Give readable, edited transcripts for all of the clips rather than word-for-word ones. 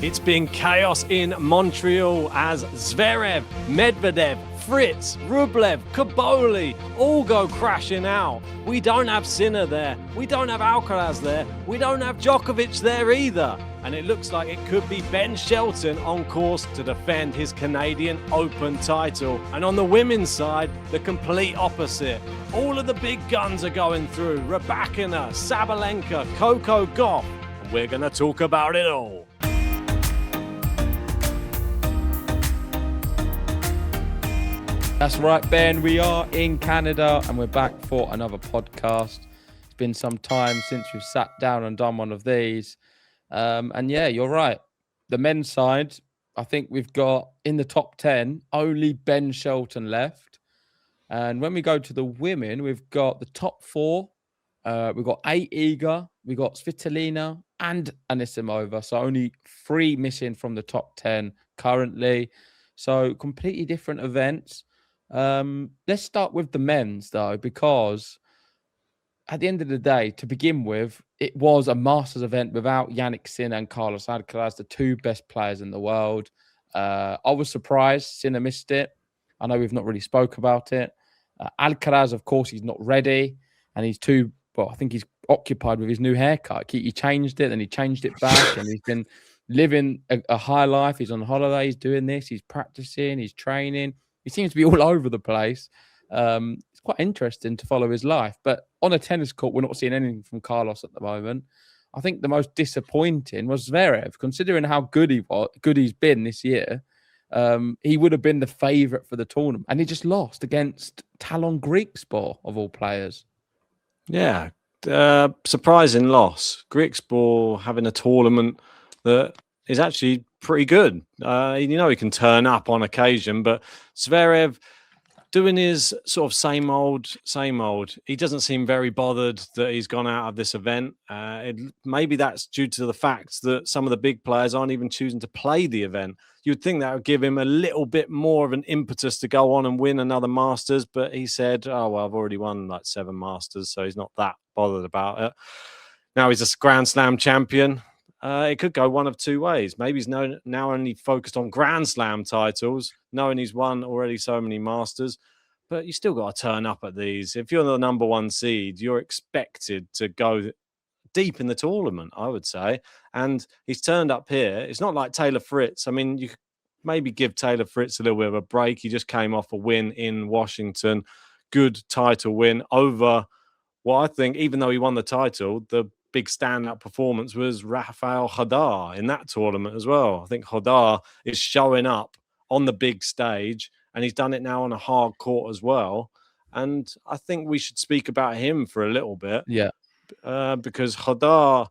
It's been chaos in Montreal as Zverev, Medvedev, Fritz, Rublev, Kaboli all go crashing out. We don't have Sinner there. We don't have Alcaraz there. We don't have Djokovic there either. And it looks like it could be Ben Shelton on course to defend his Canadian Open title. And on the women's side, the complete opposite. All of the big guns are going through. Rybakina, Sabalenka, Coco Gauff. And we're going to talk about it all. That's right, Ben. We are in Canada and we're back for another podcast. It's been some time since we've sat down and done one of these. And yeah, you're right. The men's side, I think we've got in the top 10, only Ben Shelton left. And when we go to the women, we've got the top 4. We've got Eala, we've got Svitolina and Anisimova. So only 3 missing from the top 10 currently. So completely different events. Let's start with the men's though, because at the end of the day, to begin with, it was a Masters event without Jannik Sinner and Carlos Alcaraz, the 2 best players in the world. I was surprised Sinner missed it. I know we've not really spoke about it. Alcaraz, of course, he's not ready, and he's I think he's occupied with his new haircut. He changed it, and he changed it back, and he's been living a high life. He's on holiday, he's doing this, he's practicing, he's training. He seems to be all over the place. It's quite interesting to follow his life. But on a tennis court, we're not seeing anything from Carlos at the moment. I think the most disappointing was Zverev, considering how good he's been this year. He would have been the favourite for the tournament. And he just lost against Talon Griekspoor, of all players. Yeah, surprising loss. Griekspoor having a tournament that is actually pretty good. He can turn up on occasion, but Zverev doing his sort of same old. He doesn't seem very bothered that he's gone out of this event. Maybe that's due to the fact that some of the big players aren't even choosing to play the event. You'd think that would give him a little bit more of an impetus to go on and win another Masters, but he said, oh, well, I've already won like 7 Masters, so he's not that bothered about it. Now he's a Grand Slam champion. It could go one of 2 ways. Maybe he's now only focused on Grand Slam titles, knowing he's won already so many Masters. But you still got to turn up at these. If you're the number 1 seed, you're expected to go deep in the tournament, I would say. And he's turned up here. It's not like Taylor Fritz. I mean, you could maybe give Taylor Fritz a little bit of a break. He just came off a win in Washington. Good title win over what I think, even though he won the title, the big standout performance was Rafael Nadal in that tournament as well. I think Nadal is showing up on the big stage, and he's done it now on a hard court as well. And I think we should speak about him for a little bit. Yeah. Because Nadal,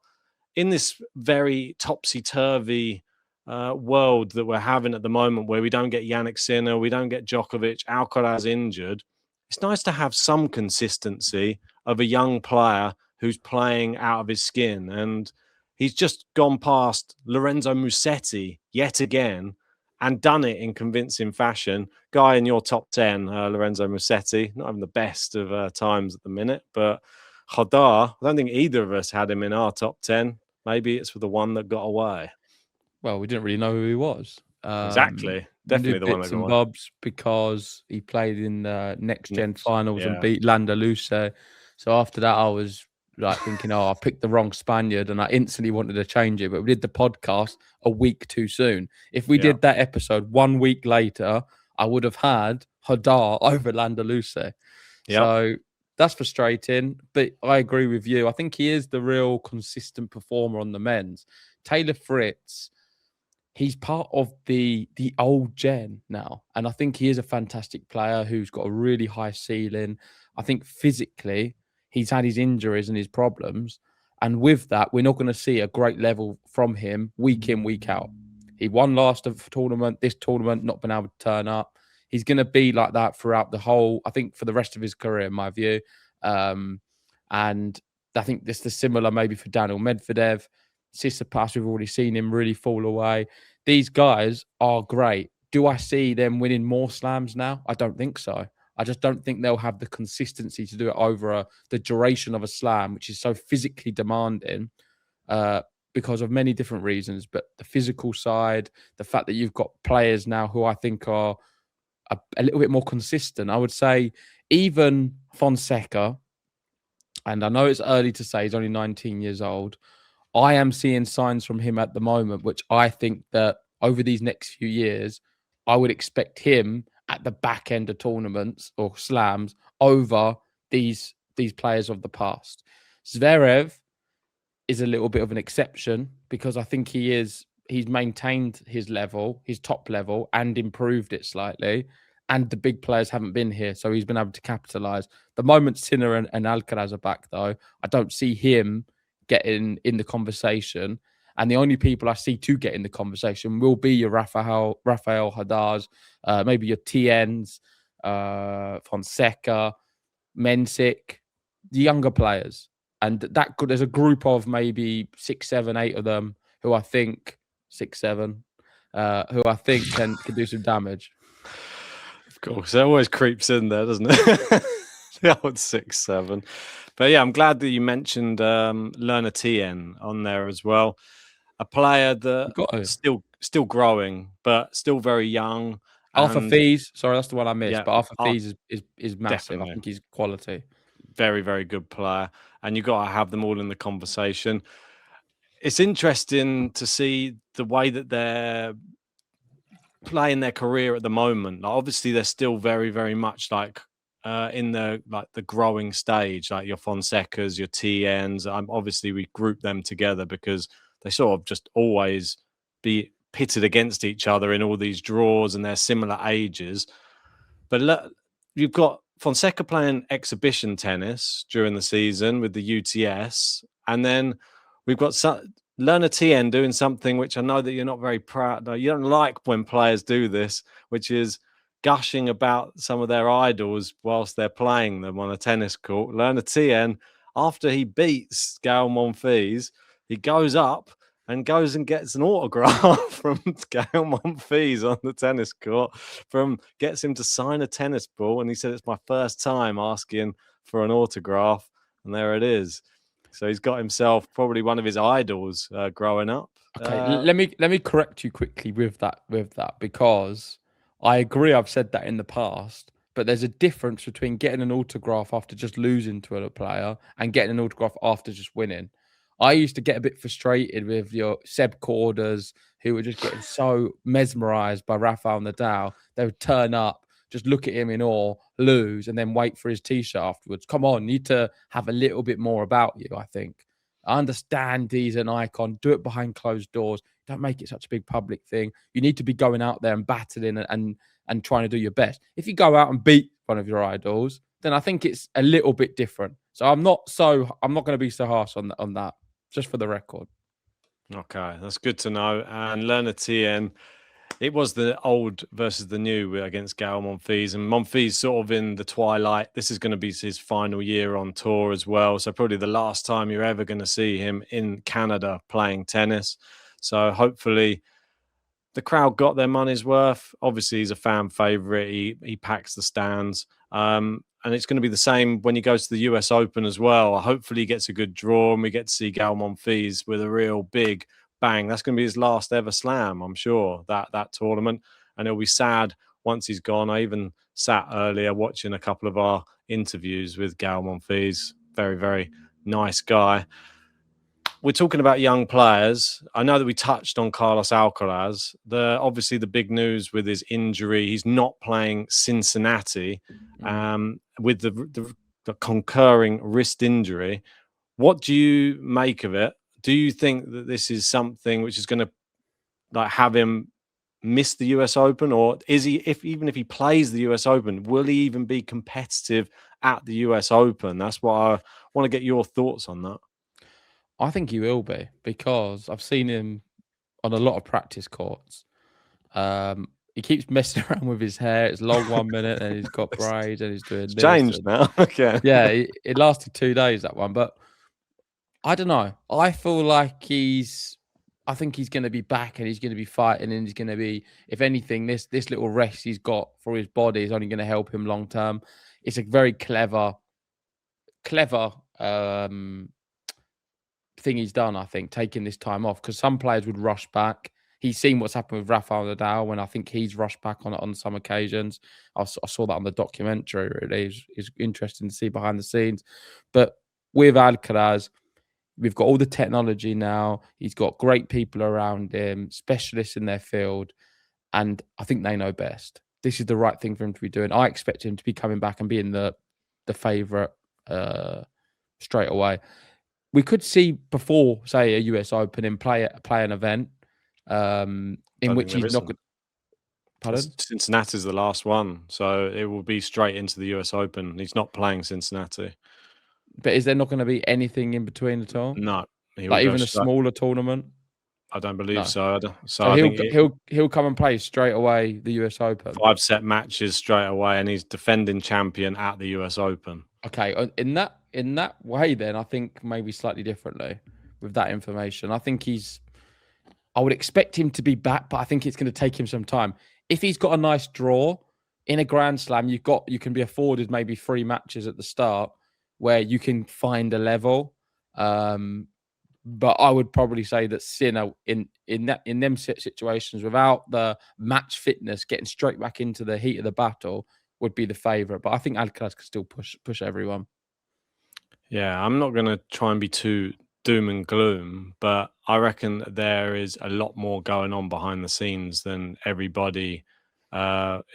in this very topsy-turvy world that we're having at the moment, where we don't get Jannik Sinner, we don't get Djokovic, Alcaraz injured, it's nice to have some consistency of a young player who's playing out of his skin. And he's just gone past Lorenzo Musetti yet again and done it in convincing fashion. Guy in your top 10, Lorenzo Musetti, not having the best of times at the minute, but Nadal, I don't think either of us had him in our top 10. Maybe it's for the one that got away. Well, we didn't really know who he was. Exactly. Definitely the one that got away. Bobs because he played in the next gen finals and beat Landaluce. So after that, I was like thinking, I picked the wrong Spaniard, and I instantly wanted to change it. But we did the podcast a week too soon. If we did that episode 1 week later, I would have had Nadal over Landaluce. So that's frustrating. But I agree with you. I think he is the real consistent performer on the men's. Taylor Fritz, he's part of the old gen now. And I think he is a fantastic player who's got a really high ceiling. I think physically, he's had his injuries and his problems. And with that, we're not going to see a great level from him week in, week out. He won last tournament, this tournament, not been able to turn up. He's going to be like that throughout the whole, I think, for the rest of his career, in my view. And I think this is similar maybe for Daniel Medvedev. Tsitsipas, we've already seen him really fall away. These guys are great. Do I see them winning more slams now? I don't think so. I just don't think they'll have the consistency to do it over the duration of a slam, which is so physically demanding. because of many different reasons, but the physical side, the fact that you've got players now who I think are a little bit more consistent. I would say even Fonseca, and I know it's early to say, he's only 19 years old. I am seeing signs from him at the moment, which I think that over these next few years, I would expect him at the back end of tournaments or slams over these players of the past. Zverev is a little bit of an exception because I think he's maintained his level, his top level, and improved it slightly. And the big players haven't been here, so he's been able to capitalize. The moment Sinner and Alcaraz are back, though, I don't see him getting in the conversation. And the only people I see to get in the conversation will be your Rafael Haddad, maybe your TNs, Fonseca, Mensik, the younger players. And there's a group of maybe 6, 7, 8 of them who I think 6, 7, who I think can do some damage. Of course, it always creeps in there, doesn't it? The old 6, 7. But yeah, I'm glad that you mentioned Lerner Tien on there as well. A player that still growing, but still very young. Arthur Fees, sorry, that's the one I missed. Yeah, but Arthur Fees is massive. Definitely. I think he's quality. Very, very good player. And you've got to have them all in the conversation. It's interesting to see the way that they're playing their career at the moment. Like, obviously, they're still very, very much like in the growing stage, like your Fonsecas, your TNs. Obviously, we group them together because they sort of just always be pitted against each other in all these draws, and they're similar ages. But you've got Fonseca playing exhibition tennis during the season with the UTS, and then we've got Lerner Tien doing something which I know that you're not very proud of. You don't like when players do this, which is gushing about some of their idols whilst they're playing them on a tennis court. Lerner Tien, after he beats Gael Monfils, he goes up and goes and gets an autograph from Gael Monfils on the tennis court, gets him to sign a tennis ball. And he said, it's my first time asking for an autograph. And there it is. So he's got himself probably one of his idols growing up. Okay, let me correct you quickly with that because I agree. I've said that in the past, but there's a difference between getting an autograph after just losing to a player and getting an autograph after just winning. I used to get a bit frustrated with your Seb Corders, who were just getting so mesmerized by Rafael Nadal. They would turn up, just look at him in awe, lose, and then wait for his T-shirt afterwards. Come on, you need to have a little bit more about you, I think. I understand he's an icon. Do it behind closed doors. Don't make it such a big public thing. You need to be going out there and battling and trying to do your best. If you go out and beat one of your idols, then I think it's a little bit different. So I'm not going to be so harsh on that. Just for the record. Okay, that's good to know. And Lerner Tien, it was the old versus the new against Gael Monfils. And Monfils sort of in the twilight. This is going to be his final year on tour as well. So probably the last time you're ever going to see him in Canada playing tennis. So hopefully the crowd got their money's worth. Obviously, he's a fan favourite. He packs the stands. And it's going to be the same when he goes to the US Open as well. Hopefully he gets a good draw and we get to see Gael Monfils with a real big bang. That's going to be his last ever slam, I'm sure, that tournament. And it'll be sad once he's gone. I even sat earlier watching a couple of our interviews with Gael Monfils. Very, very nice guy. We're talking about young players. I know that we touched on Carlos Alcaraz. Obviously, the big news with his injury, he's not playing Cincinnati with the concurring wrist injury. What do you make of it? Do you think that this is something which is going to have him miss the US Open, or is he? Even if he plays the US Open, will he even be competitive at the US Open? That's what I want to get your thoughts on that. I think he will be because I've seen him on a lot of practice courts. He keeps messing around with his hair. It's long 1 minute and he's got braids and he's doing this. Changed now. Okay. Yeah, it lasted 2 days, that one. But I don't know. I feel like I think he's going to be back and he's going to be fighting and he's going to be, if anything, this little rest he's got for his body is only going to help him long term. It's a very clever thing he's done, I think, taking this time off, because some players would rush back. He's seen what's happened with Rafael Nadal when I think he's rushed back on some occasions. I saw that on the documentary, really. It's interesting to see behind the scenes. But with Alcaraz, we've got all the technology now. He's got great people around him, specialists in their field, and I think they know best. This is the right thing for him to be doing. I expect him to be coming back and being the favourite straight away. We could see before, say, a US Open and play an event in which he's not good. Pardon? Cincinnati's the last one, so it will be straight into the US Open. He's not playing Cincinnati. But is there not going to be anything in between at all? No, like even a smaller tournament. I don't believe so. So he'll come and play straight away the US Open. 5-set matches straight away, and he's defending champion at the US Open. Okay, in that way, then I think maybe slightly differently with that information. I think I would expect him to be back, but I think it's going to take him some time. If he's got a nice draw in a Grand Slam, you can be afforded maybe 3 matches at the start where you can find a level. But I would probably say that Sinner in them situations, without the match fitness, getting straight back into the heat of the battle, would be the favourite. But I think Alcaraz can still push everyone. Yeah, I'm not going to try and be too doom and gloom, but I reckon there is a lot more going on behind the scenes than everybody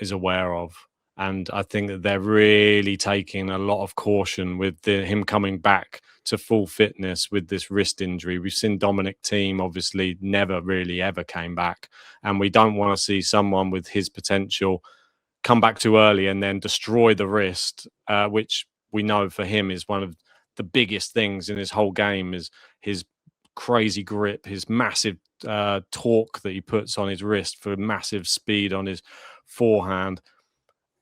is aware of. And I think that they're really taking a lot of caution with him coming back to full fitness with this wrist injury. We've seen Dominic Thiem obviously never really ever came back. And we don't want to see someone with his potential come back too early and then destroy the wrist, which we know for him is one of the biggest things in his whole game, is his crazy grip, his massive torque that he puts on his wrist for massive speed on his forehand.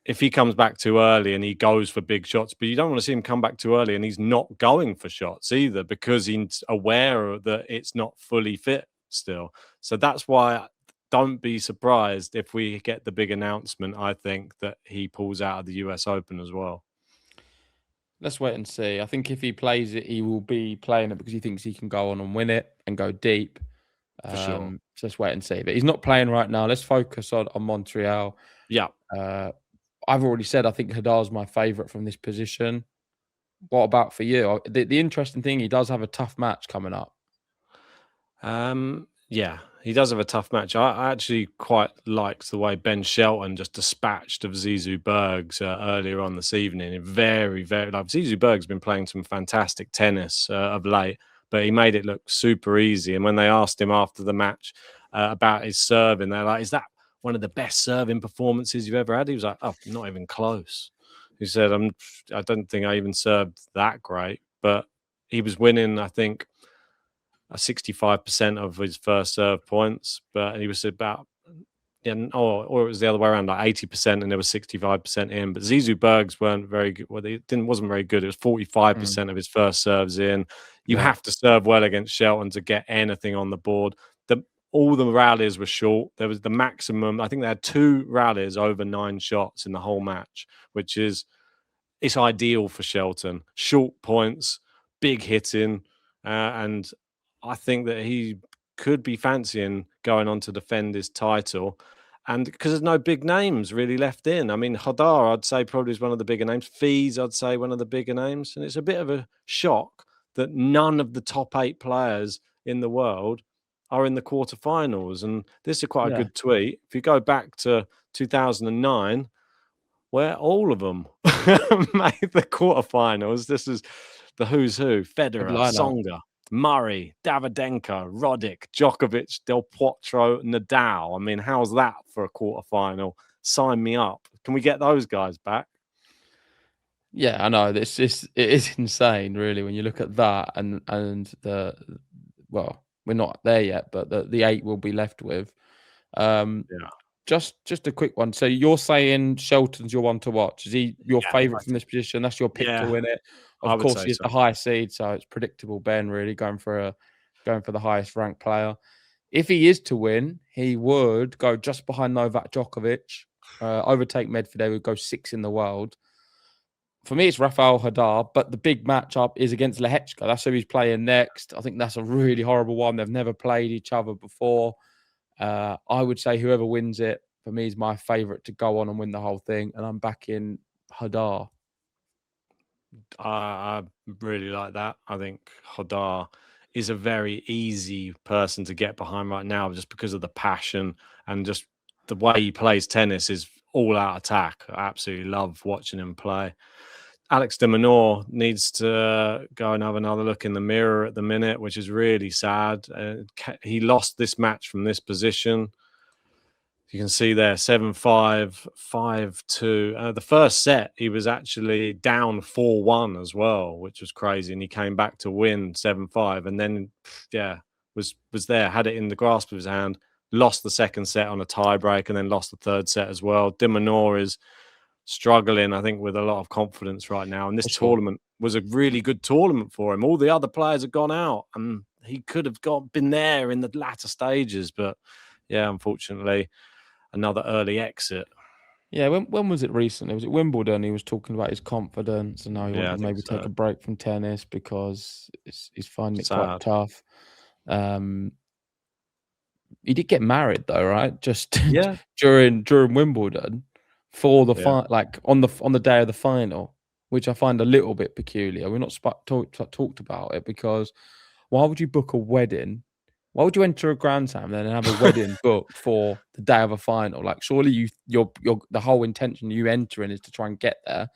If he comes back too early and he goes for big shots, but you don't want to see him come back too early and he's not going for shots either, because he's aware that it's not fully fit still. So that's why don't be surprised if we get the big announcement, I think, that he pulls out of the US Open as well. Let's wait and see. I think if he plays it, he will be playing it because he thinks he can go on and win it and go deep. For sure. So let's wait and see. But he's not playing right now. Let's focus on Montreal. Yeah. I've already said I think Hadar's my favourite from this position. What about for you? The interesting thing, he does have a tough match coming up. Yeah, he does have a tough match. I actually quite liked the way Ben Shelton just dispatched of Zizou Bergs earlier on this evening. Very, very like Zizou Bergs been playing some fantastic tennis of late, but he made it look super easy. And when they asked him after the match about his serving, they're like, "Is that one of the best serving performances you've ever had?" He was like, "Oh, not even close." He said, I don't think I even served that great," but he was winning, I think, 65% of his first serve points, but he was about, or it was the other way around, like 80%, and there was 65% in. But Zizou Bergs weren't very good. Well, wasn't very good. It was 45% of his first serves in. You have to serve well against Shelton to get anything on the board. All the rallies were short. There was the maximum. I think they had 2 rallies over 9 shots in the whole match, which is, it's ideal for Shelton. Short points, big hitting, and I think that he could be fancying going on to defend his title. And because there's no big names really left in. I mean, Hadar, I'd say, probably is one of the bigger names. Fees, I'd say, one of the bigger names. And it's a bit of a shock that none of the top 8 players in the world are in the quarterfinals. And this is quite a good tweet. If you go back to 2009, where all of them made the quarterfinals, this is the who's who: Federer, Tsonga, Murray, Davydenko, Roddick, Djokovic, Del Potro, Nadal. I mean, how's that for a quarterfinal? Sign me up. Can we get those guys back? Yeah, I know. It is insane, really, when you look at that and the, well, we're not there yet, but the 8 we'll be left with. Just a quick one. So you're saying Shelton's your one to watch? Is he your favourite from this position? That's your pick to win it. Of course, he's the highest seed, so it's predictable. Ben really going for the highest ranked player. If he is to win, he would go just behind Novak Djokovic, overtake Medvedev, would go 6 in the world. for me, it's Rafael Hadar, but the big matchup is against Lehechka. That's who he's playing next. I think that's a really horrible one. They've never played each other before. I would say whoever wins it, for me, is my favourite to go on and win the whole thing. And I'm backing Hadar. I really like that. I think Hodar is a very easy person to get behind right now just because of the passion and just the way he plays tennis is all out attack. I absolutely love watching him play. Alex de Minaur needs to go and have another look in the mirror at the minute, which is really sad. He lost this match from this position. You can see there 7-5, 5-2. The first set, he was actually down 4-1 as well, which was crazy. And he came back to win 7-5. And then, was there, had it in the grasp of his hand, lost the second set on a tie break, and then lost the third set as well. De Minaur is struggling, I think, with a lot of confidence right now. And this tournament was a really good tournament for him. All the other players have gone out, and he could have been there in the latter stages. But, yeah, unfortunately, another early exit. Yeah, when was it recently? Was it Wimbledon? He was talking about his confidence and how he wanted to maybe take a break from tennis because he's finding it quite tough. He did get married though, right? Just during Wimbledon for the fight, like on the day of the final, which I find a little bit peculiar. We're not talked about it because why would you book a wedding? Why would you enter a Grand Slam then and have a wedding booked for the day of a final? Like, surely your the whole intention you entering is to try and get there.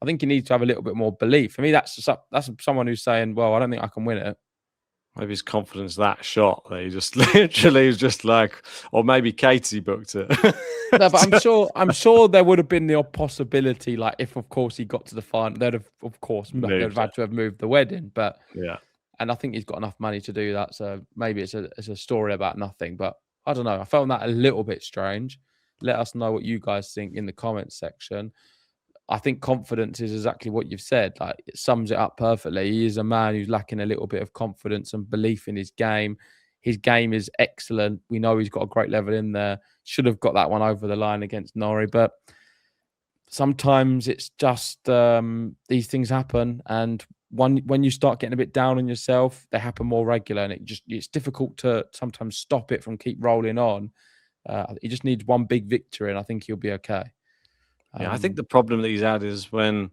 I think you need to have a little bit more belief. For me, that's someone who's saying, "Well, I don't think I can win it." Maybe his confidence that shot that he just literally was just like, or maybe Katie booked it. No, but I'm sure there would have been the possibility, like if of course he got to the final, they'd have had to have moved the wedding. But yeah. And I think he's got enough money to do that. So maybe it's a story about nothing. But I don't know. I found that a little bit strange. Let us know what you guys think in the comments section. I think confidence is exactly what you've said. Like, it sums it up perfectly. He is a man who's lacking a little bit of confidence and belief in his game. His game is excellent. We know he's got a great level in there. Should have got that one over the line against Norrie. But sometimes it's just these things happen. And when you start getting a bit down on yourself, they happen more regular, and it's difficult to sometimes stop it from keep rolling on. He just needs one big victory, and I think he'll be okay. Yeah, I think the problem that he's had is when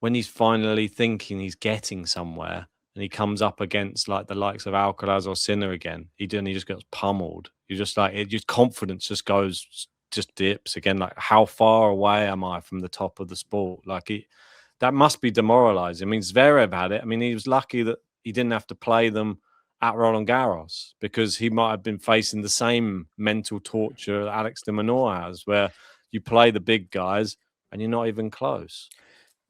he's finally thinking he's getting somewhere, and he comes up against like the likes of Alcaraz or Sinner again, he just gets pummeled. You just confidence just dips again. Like, how far away am I from the top of the sport? Like, that must be demoralizing. I mean, Zverev had it. I mean, he was lucky that he didn't have to play them at Roland Garros, because he might have been facing the same mental torture that Alex de Minaur has, where you play the big guys and you're not even close.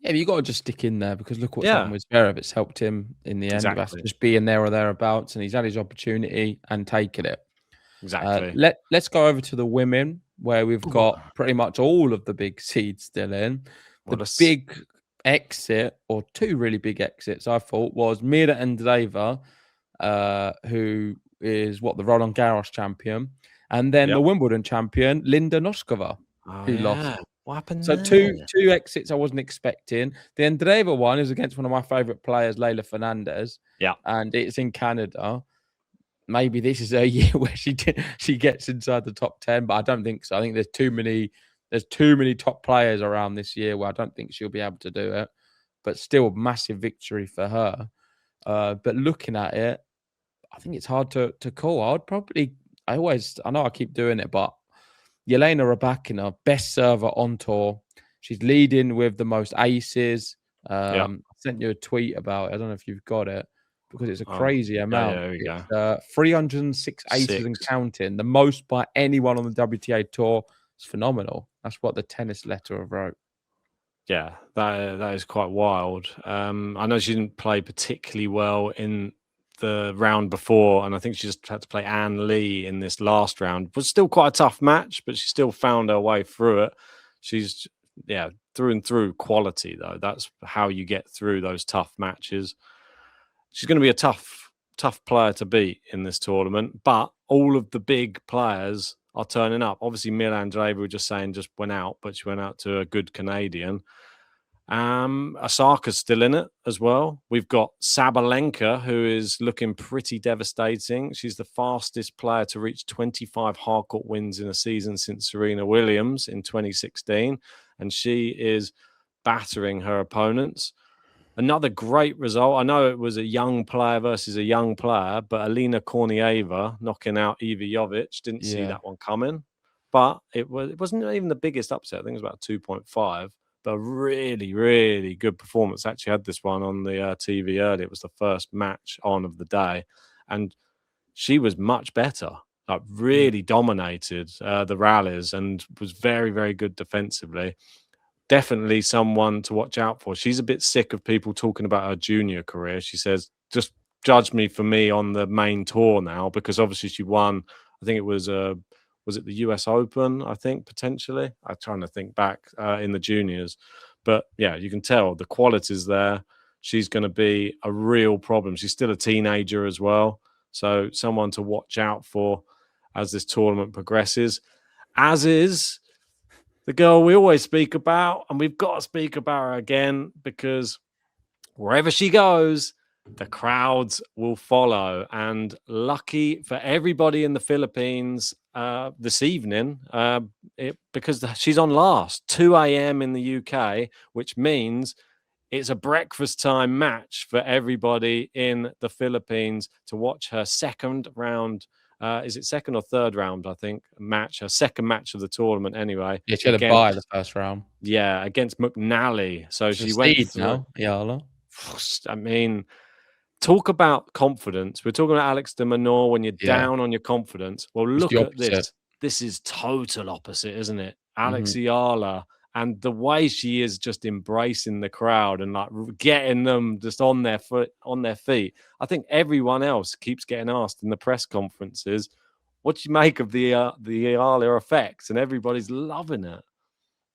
Yeah, but you got to just stick in there, because look what's happened with Zverev. It's helped him in the end. Exactly. Just being there or thereabouts, and he's had his opportunity and taken it. Exactly. Let's go over to the women, where we've got pretty much all of the big seeds still in. The big exit, or two really big exits, I thought, was Mira Andreeva, who is the Roland Garros champion, and then the Wimbledon champion, Linda Noskova, who lost. What happened so there? two exits I wasn't expecting. The Andreeva one is against one of my favorite players, Leylah Fernandez. Yeah. And it's in Canada. Maybe this is a year where she gets inside the top 10, but I don't think so. I think there's too many top players around this year where I don't think she'll be able to do it. But still, massive victory for her. But looking at it, I think it's hard to call. I know I keep doing it, but Jelena Rybakina, best server on tour. She's leading with the most aces. I sent you a tweet about it. I don't know if you've got it, because it's a crazy amount. Yeah, there we go. 306 aces and counting, the most by anyone on the WTA tour. It's phenomenal. That's what the tennis letter wrote. Yeah, that is quite wild. I know she didn't play particularly well in the round before, and I think she just had to play Anne Lee in this last round. It was still quite a tough match, but she still found her way through it. She's through and through quality, though. That's how you get through those tough matches. She's going to be a tough player to beat in this tournament, but all of the big players are turning up. Obviously, Mira Andreeva, we were just saying, just went out, but she went out to a good Canadian. Osaka's still in it as well. We've got Sabalenka, who is looking pretty devastating. She's the fastest player to reach 25 hardcourt wins in a season since Serena Williams in 2016, and she is battering her opponents. Another great result. I know it was a young player versus a young player, but Alina Kornieva knocking out Iva Jovic. Didn't see that one coming, but it wasn't even the biggest upset. I think it was about 2.5. But really, really good performance. Actually had this one on the TV earlier. It was the first match on of the day. And she was much better, like really dominated the rallies and was very, very good defensively. Definitely someone to watch out for. She's a bit sick of people talking about her junior career. She says, just judge me for me on the main tour now, because obviously she won, I think it was it the US Open, I think, potentially? I'm trying to think back in the juniors. But yeah, you can tell the quality's there. She's going to be a real problem. She's still a teenager as well. So someone to watch out for as this tournament progresses, as is the girl we always speak about. And we've got to speak about her again, because wherever she goes, the crowds will follow. And lucky for everybody in the Philippines this evening, because she's on last, 2 a.m. in the UK, which means it's a breakfast time match for everybody in the Philippines to watch her second round. Is it second or third round? I think match, her second match of the tournament. Anyway, yeah, she had a bye the first round. Yeah, against McNally. So She's she went through. now, Eala. I mean, talk about confidence. We're talking about Alex de Minaur when you're down on your confidence. Well, look at this. This is total opposite, isn't it? Alex Eala, and the way she is just embracing the crowd and like getting them just on their feet. I think everyone else keeps getting asked in the press conferences, what do you make of the Eala effect? And everybody's loving it.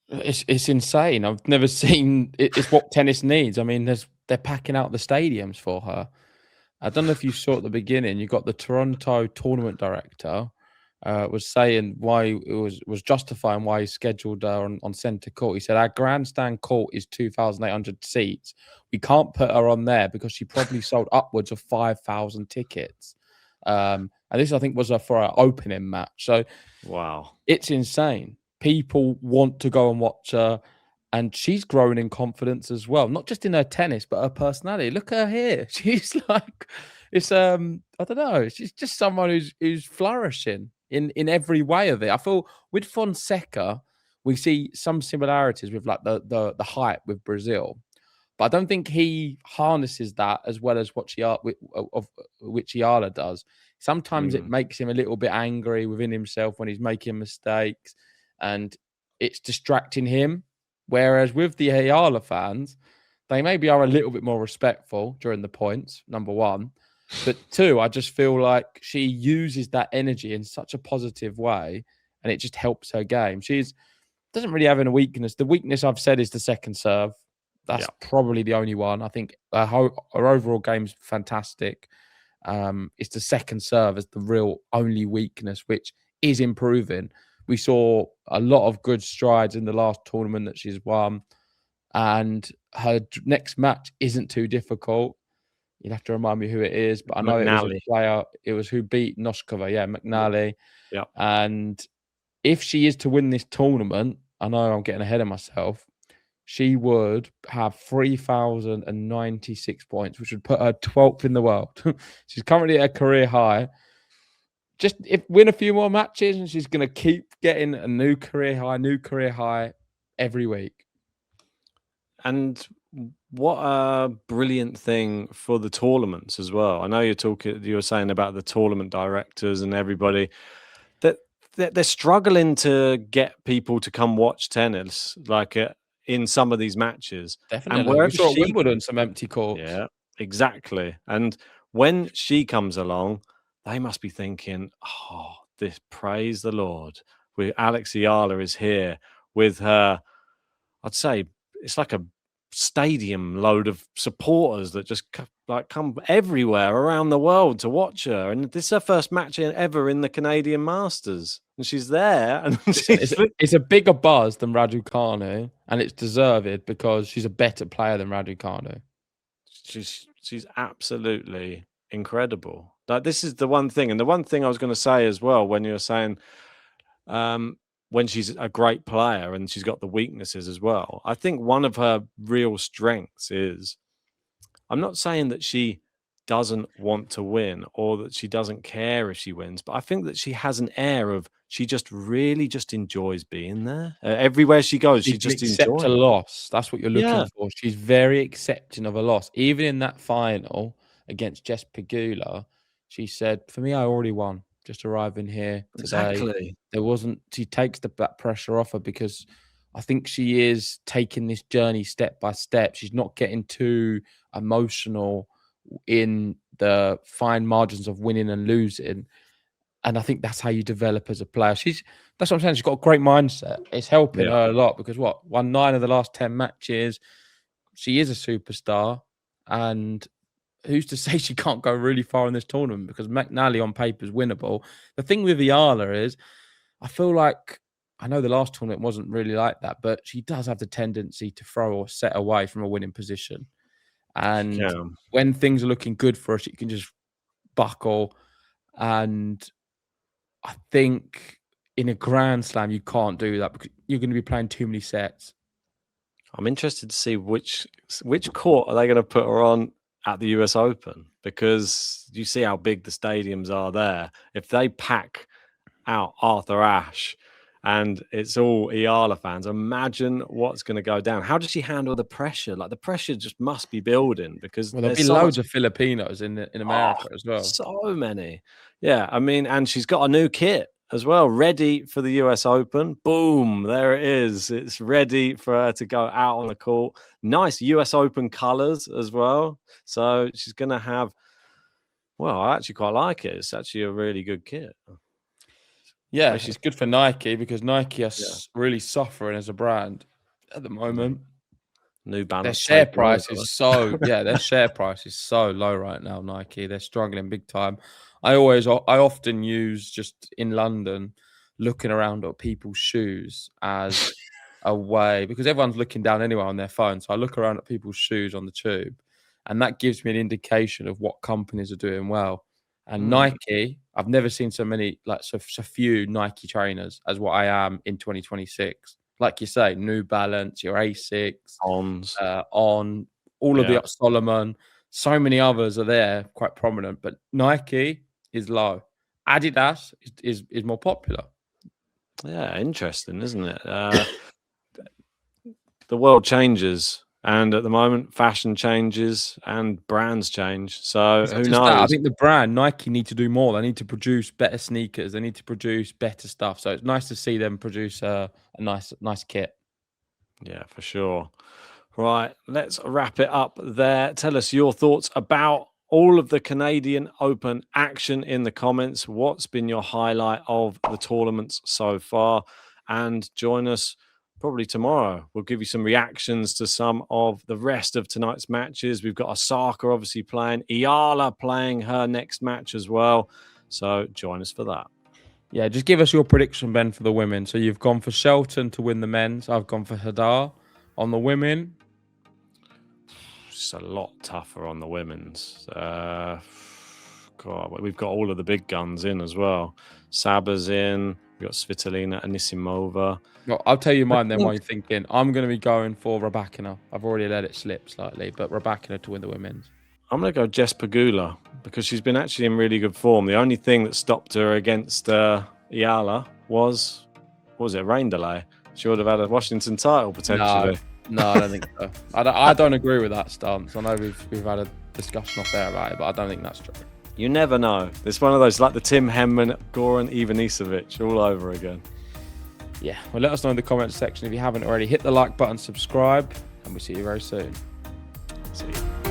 It's insane. I've never seen it. It's what tennis needs. I mean, they're packing out the stadiums for her. I don't know if you saw at the beginning. You got the Toronto tournament director was saying why it was justifying why he scheduled her on centre court. He said our grandstand court is 2,800 seats. We can't put her on there because she probably sold upwards of 5,000 tickets. And this, I think, was for our opening match. So, wow, it's insane. People want to go and watch her, and she's growing in confidence as well. Not just in her tennis, but her personality. Look at her here. She's like, it's I don't know. She's just someone who's flourishing in every way of it. I feel with Fonseca, we see some similarities with like the hype with Brazil, but I don't think he harnesses that as well as which Eala does. Sometimes it makes him a little bit angry within himself when he's making mistakes, and it's distracting him. Whereas with the Eala fans, they maybe are a little bit more respectful during the points, number one. But two, I just feel like she uses that energy in such a positive way, and it just helps her game. She doesn't really have any weakness. The weakness I've said is the second serve. That's probably the only one. I think her overall game's fantastic. It's the second serve as the real only weakness, which is improving. We saw a lot of good strides in the last tournament that she's won, and her next match isn't too difficult. You'd have to remind me who it is, but I know it was a player. It was who beat Noskova, McNally. Yeah. And if she is to win this tournament, I know I'm getting ahead of myself, she would have 3,096 points, which would put her 12th in the world. She's currently at a career high. Just win a few more matches, and she's going to keep getting a new career high every week. And what a brilliant thing for the tournaments as well. I know you were saying about the tournament directors and everybody that they're struggling to get people to come watch tennis, like in some of these matches. Definitely. And we saw at Wimbledon some empty courts. Yeah, exactly. And when she comes along, they must be thinking, oh, this, praise the Lord. Alex Eala is here with her, I'd say it's like a stadium load of supporters that just come everywhere around the world to watch her, and this is her first match ever in the Canadian Masters, and she's there. And Listen, it's a bigger buzz than Raducanu, and it's deserved because she's a better player than Raducanu. She's absolutely incredible. Like, this is the one thing, and the one thing I was going to say as well, when you're saying when she's a great player and she's got the weaknesses as well, I think one of her real strengths is, I'm not saying that she doesn't want to win or that she doesn't care if she wins, but I think that she has an air of, she just really just enjoys being there. Everywhere she goes, she just enjoys a loss. That's what you're looking Yeah. for. She's very accepting of a loss. Even in that final against Jess Pegula, she said, "For me, I already won. Just arriving here today." Exactly. There wasn't. She takes that pressure off her because I think she is taking this journey step by step. She's not getting too emotional in the fine margins of winning and losing. And I think that's how you develop as a player. That's what I'm saying. She's got a great mindset. It's helping her a lot because won 9 of the last 10 matches. She is a superstar. And who's to say she can't go really far in this tournament, because McNally on paper is winnable. The thing with Eala is, I feel like, I know the last tournament wasn't really like that, but she does have the tendency to throw or set away from a winning position. And when things are looking good for her, she can just buckle. And I think in a Grand Slam, you can't do that because you're going to be playing too many sets. I'm interested to see which court are they going to put her on at the US Open, because you see how big the stadiums are there. If they pack out Arthur Ashe and it's all Eala fans, imagine what's going to go down. How does she handle the pressure? Like, the pressure just must be building, because there'll be loads of Filipinos in America as well. So many. Yeah, I mean, and she's got a new kit as well, ready for the US Open. Boom, there it is. It's ready for her to go out on the court. Nice US Open colours as well. So she's going to have, well, I actually quite like it. It's actually a really good kit. Yeah, it's good for Nike, because Nike are really suffering as a brand at the moment. New Balance. Their share price is their share price is so low right now. Nike, they're struggling big time. I often use, just in London, looking around at people's shoes as a way, because everyone's looking down anyway on their phone. So I look around at people's shoes on the tube, and that gives me an indication of what companies are doing well. And Nike, I've never seen so few Nike trainers as what I am in 2026. Like you say, New Balance, your Asics, On, all of the Solomon, so many others are there, quite prominent. But Nike is low. Adidas is more popular. Yeah, interesting, isn't it? The world changes. And at the moment, fashion changes and brands change. So who knows? I think the brand, Nike, need to do more. They need to produce better sneakers. They need to produce better stuff. So it's nice to see them produce a nice kit. Yeah, for sure. Right, let's wrap it up there. Tell us your thoughts about all of the Canadian Open action in the comments. What's been your highlight of the tournaments so far? And join us probably tomorrow. We'll give you some reactions to some of the rest of tonight's matches. We've got Osaka obviously playing, Eala playing her next match as well. So join us for that. Yeah, just give us your prediction, Ben, for the women. So you've gone for Shelton to win the men's. I've gone for Hadar. On the women, it's a lot tougher on the women's. God, we've got all of the big guns in as well. Saba's in. We've got Svitolina, Anisimova. Well, I'll tell you mine then while you're thinking. I'm going to be going for Rybakina. I've already let it slip slightly, but Rybakina to win the women's. I'm going to go Jess Pegula, because she's been actually in really good form. The only thing that stopped her against Eala was it, rain delay? She would have had a Washington title potentially. No, I don't think so. I don't agree with that stance. I know we've had a discussion off there about it, but I don't think that's true. You never know. It's one of those, like the Tim Henman, Goran Ivanisevic all over again. Yeah, well, let us know in the comments section if you haven't already. Hit the like button, subscribe, and we'll see you very soon. See you.